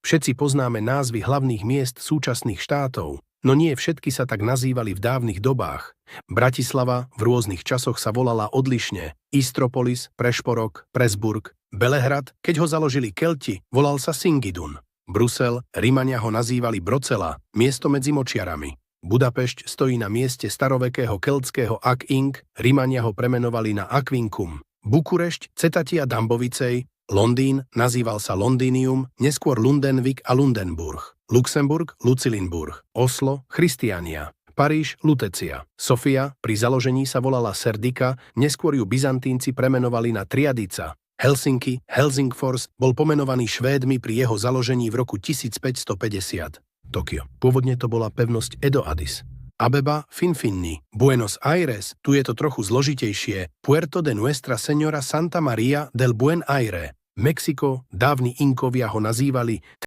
Všetci poznáme názvy hlavných miest súčasných štátov, no nie všetky sa tak nazývali v dávnych dobách. Bratislava v rôznych časoch sa volala odlišne. Istropolis, Prešporok, Presburg, Belehrad, keď ho založili Kelti, volal sa Singidun. Brusel, Rimania ho nazývali Brocela, miesto medzi močiarami. Budapešť stojí na mieste starovekého keltského Ak-Ing, Rimania ho premenovali na Aquincum. Bukurešť, Cetatia Dambovicej, Londýn nazýval sa Londinium, neskôr Lundenvik a Lundenburg. Luxemburg, Lucilinburg. Oslo, Christiania. Paríž, Lutecia. Sofia pri založení sa volala Serdika, neskôr ju Byzantínci premenovali na Triadica. Helsinki, Helsingfors, bol pomenovaný Švédmi pri jeho založení v roku 1550. Tokio. Pôvodne to bola pevnosť Edo Addis. Abeba, Finfinni. Buenos Aires, tu je to trochu zložitejšie. Puerto de Nuestra Señora Santa María del Buen Aire. Mexiko, dávni Inkovia ho nazývali